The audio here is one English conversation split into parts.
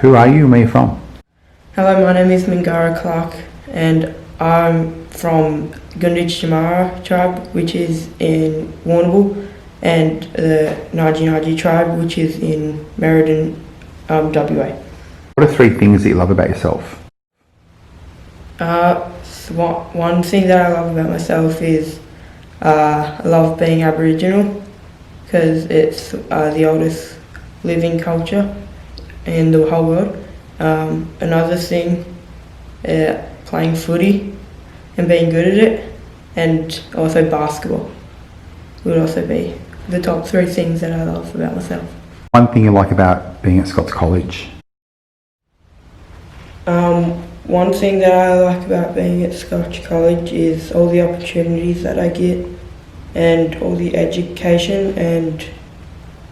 Who are you and where are you from? Hello, my name is Mingara and I'm from Gunditjmara tribe, which is in Warrnambool, and the ngarrgu-Terru-galk tribe, which is in Meriden, WA. What are 3 things that you love about yourself? One thing that I love about myself is I love being Aboriginal because it's the oldest living culture in the whole world. Another thing, playing footy and being good at it, and also basketball would also be the top 3 things that I love about myself. One thing you like about being at Scotch College? One thing that I like about being at Scotch College is all the opportunities that I get and all the education and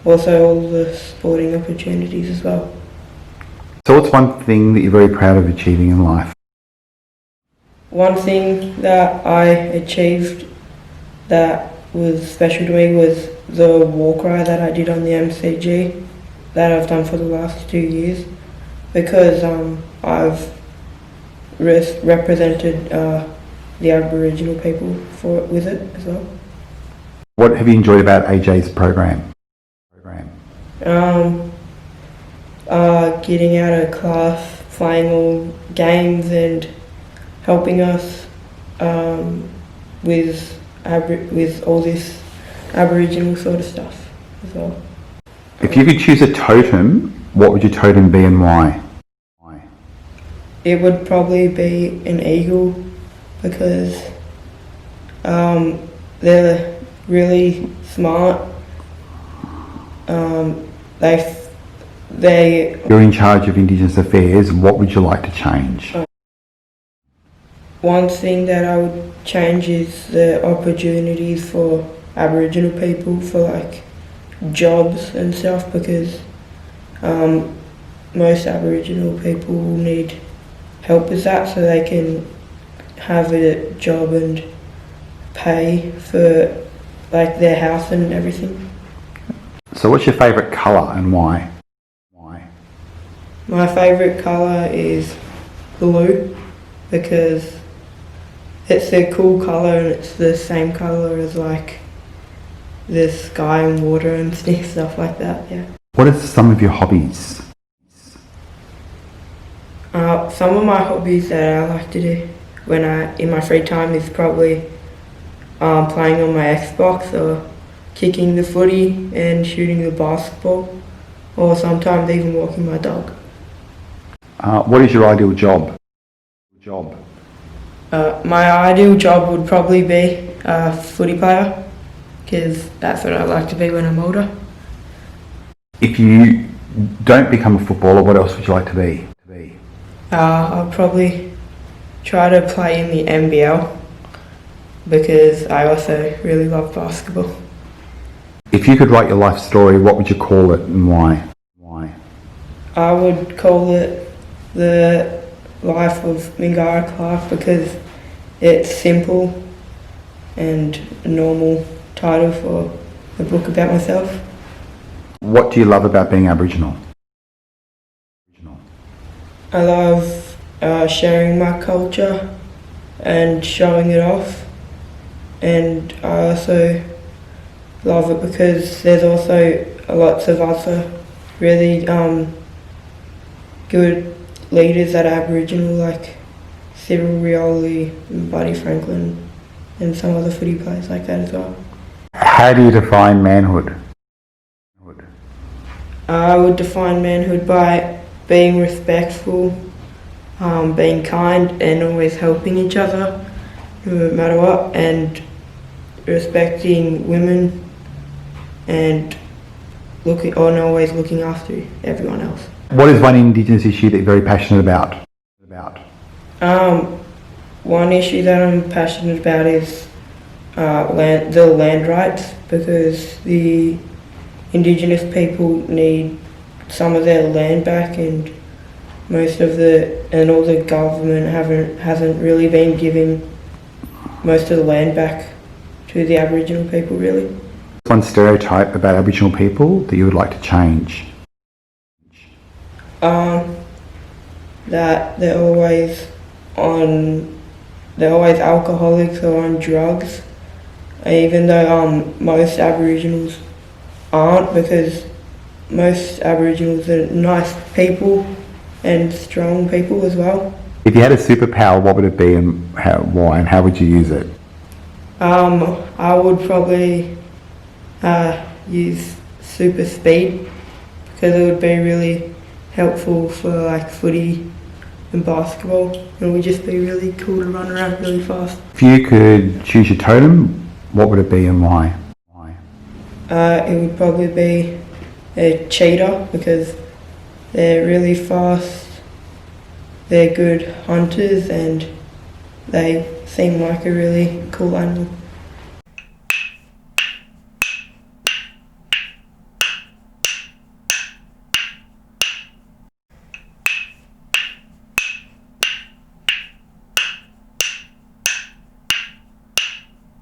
also all the sporting opportunities as well. So what's one thing that you're very proud of achieving in life? One thing that I achieved that was special to me was the walk ride that I did on the MCG that I've done for the last 2 years, because I've represented the Aboriginal people with it as well. What have you enjoyed about AJ's program? Getting out of class, playing all games and helping us with all this Aboriginal sort of stuff as well. If you could choose a totem, what would your totem be and why? It would probably be an eagle, because they're really smart. You're in charge of Indigenous affairs. What would you like to change? One thing that I would change is the opportunities for Aboriginal people for like jobs and stuff, because most Aboriginal people need help with that so they can have a job and pay for like their house and everything. So what's your favourite colour and why? My favourite colour is blue, because it's a cool colour and it's the same colour as like the sky and water and stuff like that, yeah. What are some of your hobbies? Some of my hobbies that I like to do in my free time is probably playing on my Xbox, or kicking the footy and shooting the basketball, or sometimes even walking my dog. What is your ideal job? My ideal job would probably be a footy player, because that's what I'd like to be when I'm older. If you don't become a footballer, what else would you like to be? I'll probably try to play in the NBL, because I also really love basketball. If you could write your life story, what would you call it and why? I would call it The Life of Mingara, because it's simple and a normal title for a book about myself. What do you love about being Aboriginal? I love sharing my culture and showing it off, and I also love it because there's also lots of other really good leaders that are Aboriginal, like Cyril Rioli and Buddy Franklin, and some other footy players like that as well. How do you define manhood? I would define manhood by being respectful, being kind and always helping each other no matter what, and respecting women and always looking after everyone else. What is one Indigenous issue that you're very passionate about? One issue that I'm passionate about is the land rights, because the Indigenous people need some of their land back, and all the government hasn't really been giving most of the land back to the Aboriginal people, really. One stereotype about Aboriginal people that you would like to change? that they're always alcoholics or on drugs, even though most Aboriginals aren't, because most Aboriginals are nice people and strong people as well. If you had a superpower, what would it be and why, and how would you use it? I would probably use super speed, because it would be really helpful for like footy and basketball, and it would just be really cool to run around really fast. If you could choose your totem, what would it be and why? It would probably be a cheetah, because they're really fast, they're good hunters, and they seem like a really cool animal.